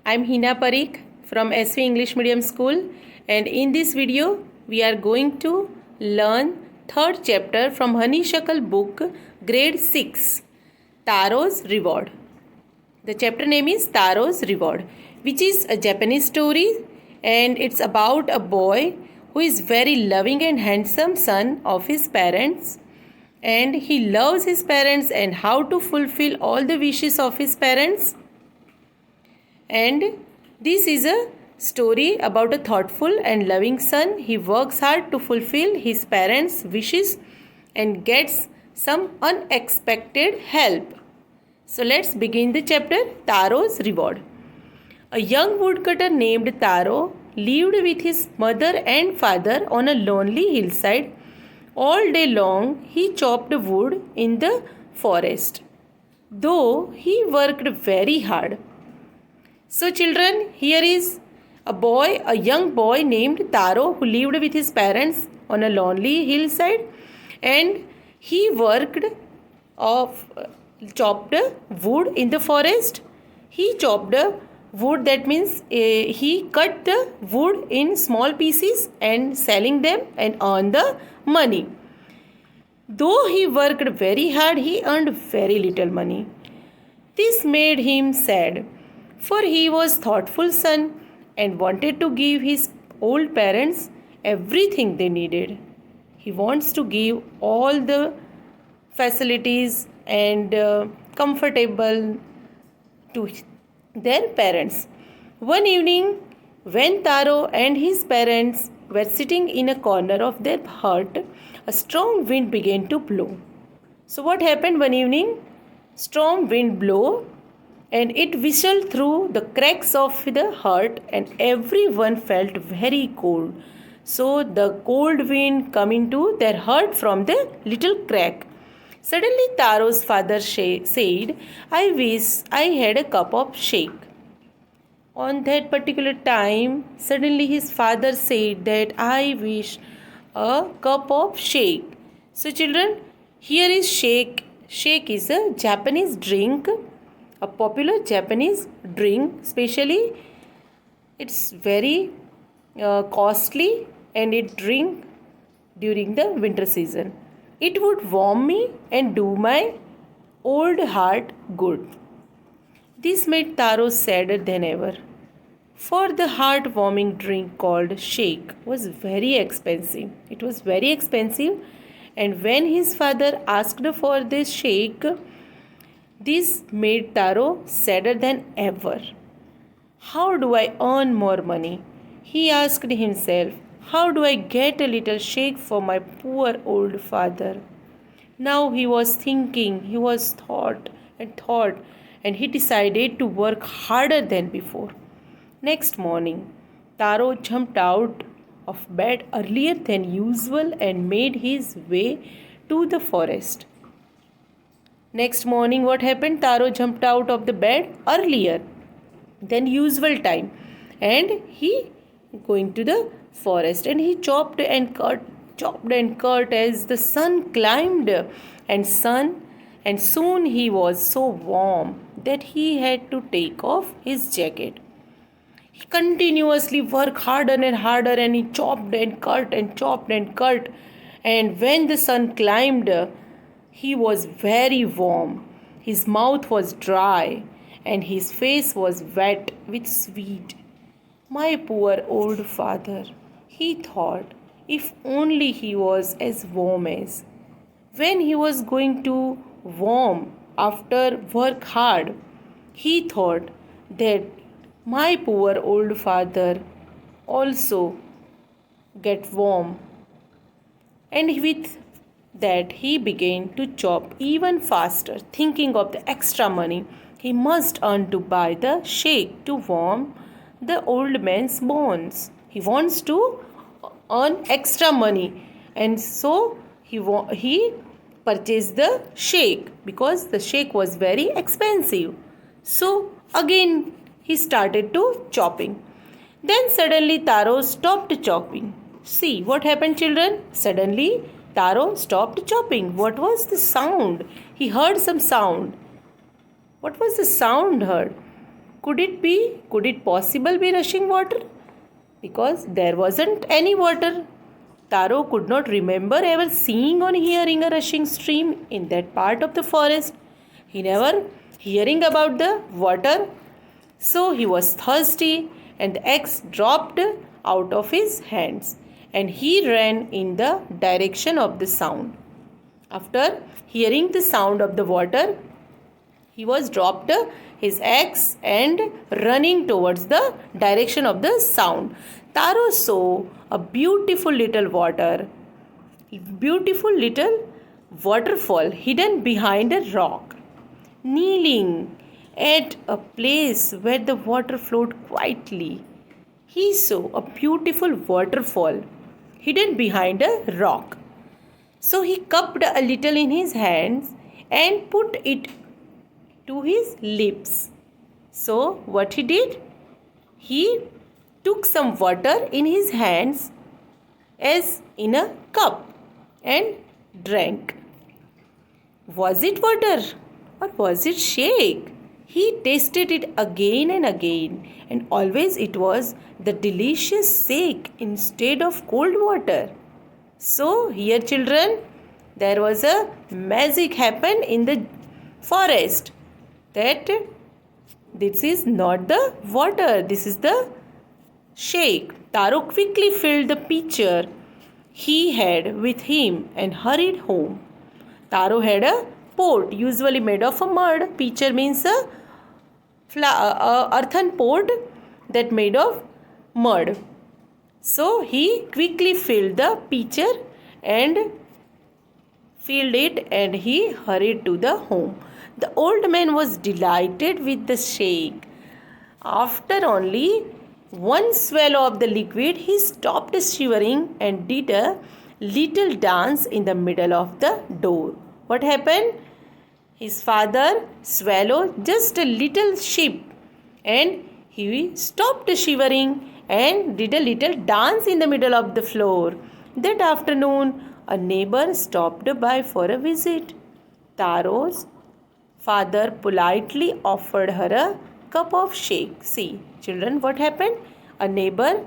I'm Hina Parikh from SV English Medium School, and in this video we are going to learn third chapter from Honey Shakal book grade 6, Taro's Reward. The chapter name is Taro's Reward, which is a Japanese story, and it's about a boy who is very loving and handsome son of his parents, and he loves his parents and how to fulfill all the wishes of his parents. And this is a story about a thoughtful and loving son. He works hard to fulfill his parents' wishes and gets some unexpected help. So let's begin the chapter, Taro's Reward. A young woodcutter named Taro lived with his mother and father on a lonely hillside. All day long he chopped wood in the forest, though he worked very hard. So children, here is a young boy named Taro who lived with his parents on a lonely hillside, and he chopped wood in the forest. He chopped wood, that means he cut the wood in small pieces and selling them and earn the money. Though he worked very hard, he earned very little money. This made him sad, for he was thoughtful son and wanted to give his old parents everything they needed. He wants to give all the facilities and comfortable to their parents. One evening, when Taro and his parents were sitting in a corner of their hut, a strong wind began to blow. So what happened one evening? Strong wind blew and it whistled through the cracks of the hut, and everyone felt very cold. So the cold wind come into their hut from the little crack. Suddenly Taro's father said, "I wish I had a cup of shake." On that particular time, suddenly his father said that, "I wish a cup of shake." So children, here is shake. Shake is a Japanese drink, a popular Japanese drink. Especially it's very costly, and it drink during the winter season. It would warm me and do my old heart good. This made Taro sadder than ever, for the heart-warming drink called shake was very expensive. It was very expensive, and when his father asked for this shake, this made Taro sadder than ever. How do I earn more money? He asked himself. How do I get a little shake for my poor old father? Now he was thinking, he was thought, and he decided to work harder than before. Next morning, Taro jumped out of bed earlier than usual and made his way to the forest. Next morning, what happened? Taro jumped out of the bed earlier than usual time, and he going to the forest, and he chopped and cut as the sun climbed, and soon he was so warm that he had to take off his jacket. He continuously worked harder and harder, and he chopped and cut and chopped and cut, and when the sun climbed, he was very warm. His mouth was dry and his face was wet with sweat. My poor old father, he thought, if only he was as warm as. When he was going to warm after work hard, he thought that my poor old father also get warm. And with that he began to chop even faster, thinking of the extra money he must earn to buy the shake to warm the old man's bones. He wants to earn extra money, and so he purchased the shake because the shake was very expensive. So again he started to chopping. Then suddenly Taro stopped chopping. See what happened, children? Suddenly Taro stopped chopping. What was the sound? He heard some sound. What was the sound heard? Could it possible be rushing water? Because there wasn't any water. Taro could not remember ever seeing or hearing a rushing stream in that part of the forest. He never hearing about the water. So he was thirsty and the axe dropped out of his hands and he ran in the direction of the sound. After hearing the sound of the water, he was dropped his axe and running towards the direction of the sound. Taro saw a beautiful little waterfall hidden behind a rock. Kneeling at a place where the water flowed quietly, he saw a beautiful waterfall hidden behind a rock. So he cupped a little in his hands and put it to his lips. So what he did? He took some water in his hands as in a cup and drank. Was it water or was it shake? He tasted it again and again, and always it was the delicious shake instead of cold water. So here children, there was a magic happened in the forest, that this is not the water, this is the shake. Taro quickly filled the pitcher he had with him and hurried home. Taro had a pot usually made of a mud. Pitcher means a earthen pot that made of mud. So he quickly filled the pitcher and filled it and he hurried to the home. The old man was delighted with the shake. After only one swallow of the liquid, he stopped shivering and did a little dance in the middle of the door. What happened? His father swallowed just a little sip and he stopped shivering and did a little dance in the middle of the floor. That afternoon, a neighbor stopped by for a visit. Taro's father politely offered her a cup of shake. See, children, what happened? A neighbor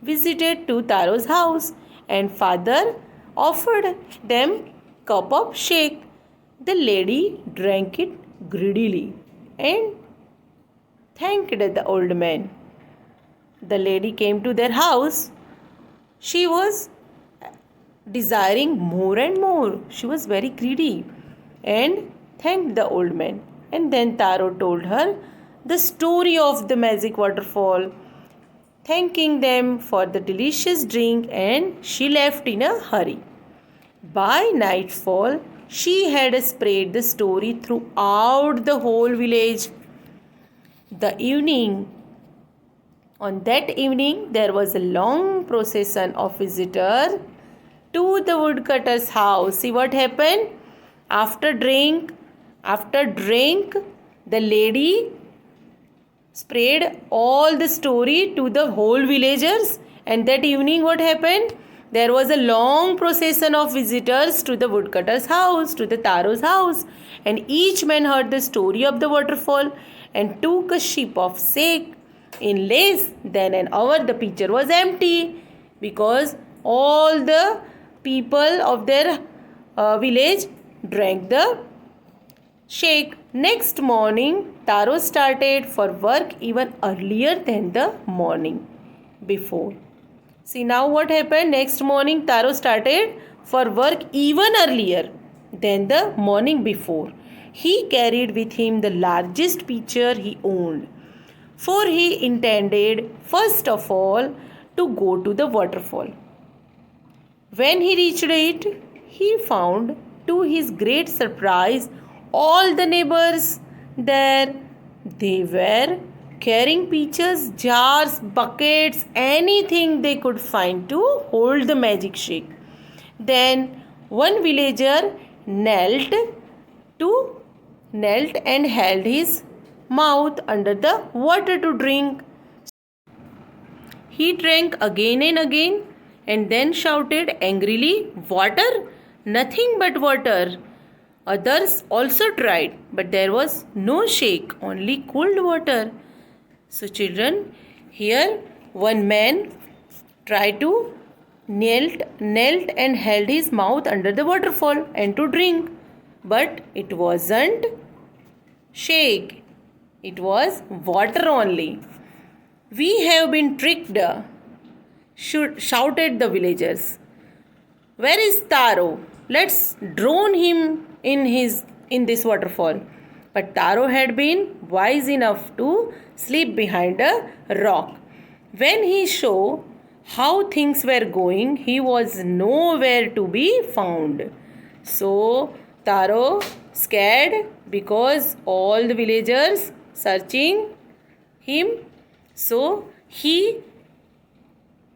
visited to Taro's house and father offered them cup of shake. The lady drank it greedily and thanked the old man. The lady came to their house. She was desiring more and more. She was very greedy and thanked the old man. And then Taro told her the story of the magic waterfall, thanking them for the delicious drink, and she left in a hurry. By nightfall, she had spread the story throughout the whole village. On that evening, there was a long procession of visitors to the woodcutter's house. See what happened? After drink, the lady spread all the story to the whole villagers. And that evening, what happened? There was a long procession of visitors to the woodcutter's house, to the Taro's house. And each man heard the story of the waterfall and took a sip of shake. In less than an hour, the pitcher was empty because all the people of their village drank the shake. Next morning, Taro started for work even earlier than the morning before. See now what happened? Next morning, Taro started for work even earlier than the morning before. He carried with him the largest pitcher he owned, for he intended first of all to go to the waterfall. When he reached it, he found to his great surprise all the neighbors there. They were carrying pitchers, jars, buckets, anything they could find to hold the magic shake. Then one villager knelt and held his mouth under the water to drink. He drank again and again and then shouted angrily, "Water? Nothing but water." Others also tried, but there was no shake, only cold water. So children, here one man tried to knelt and held his mouth under the waterfall and to drink, but it wasn't shake, it was water only. We have been tricked, shouted the villagers. Where is Taro? Let's drown him in this waterfall. But Taro had been wise enough to sleep behind a rock. When he saw how things were going, he was nowhere to be found. So Taro scared because all the villagers searching him. So he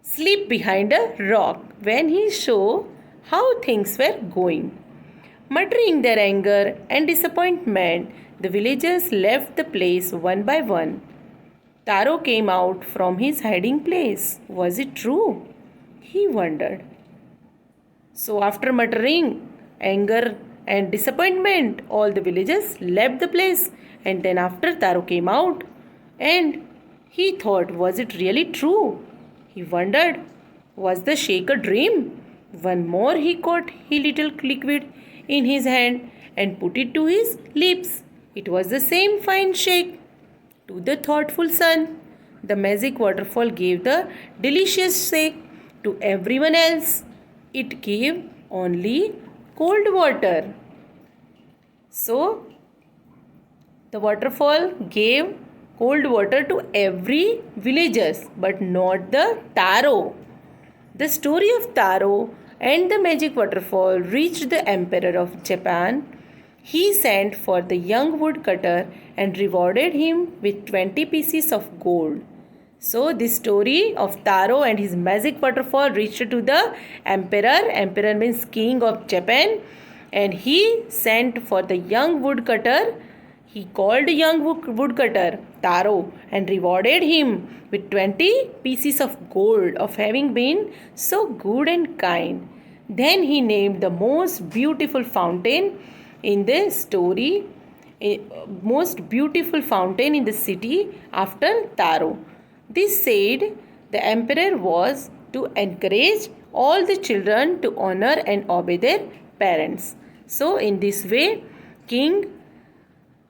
sleep behind a rock when he saw how things were going. Muttering their anger and disappointment, the villagers left the place one by one. Taro came out from his hiding place. Was it true? He wondered. So after muttering anger and disappointment, all the villagers left the place. And then after Taro came out and he thought, was it really true? He wondered, was the shake a dream? One more he caught a little liquid in his hand and put it to his lips. It was the same fine shake. To the thoughtful son, the magic waterfall gave the delicious shake. To everyone else, it gave only cold water. So, the waterfall gave cold water to every villagers, but not the Taro. The story of Taro and the magic waterfall reached the emperor of Japan. He sent for the young woodcutter and rewarded him with 20 pieces of gold. So this story of Taro and his magic waterfall reached to the emperor. Emperor means king of Japan. And he sent for the young woodcutter. He called young woodcutter Taro and rewarded him with 20 pieces of gold of having been so good and kind. Then he named the most beautiful fountain in the story, most beautiful fountain in the city after Taro. This said the emperor was to encourage all the children to honor and obey their parents. So in this way, king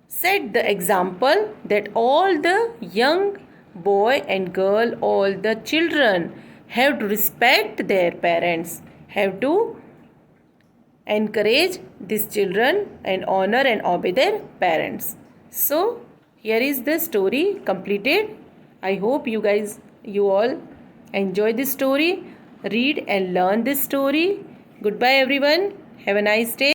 set the example that all the young boy and girl, all the children have to respect their parents, have to encourage these children and honor and obey their parents. So here is the story completed. I hope you all enjoy this story. Read and learn this story. Goodbye everyone. Have a nice day.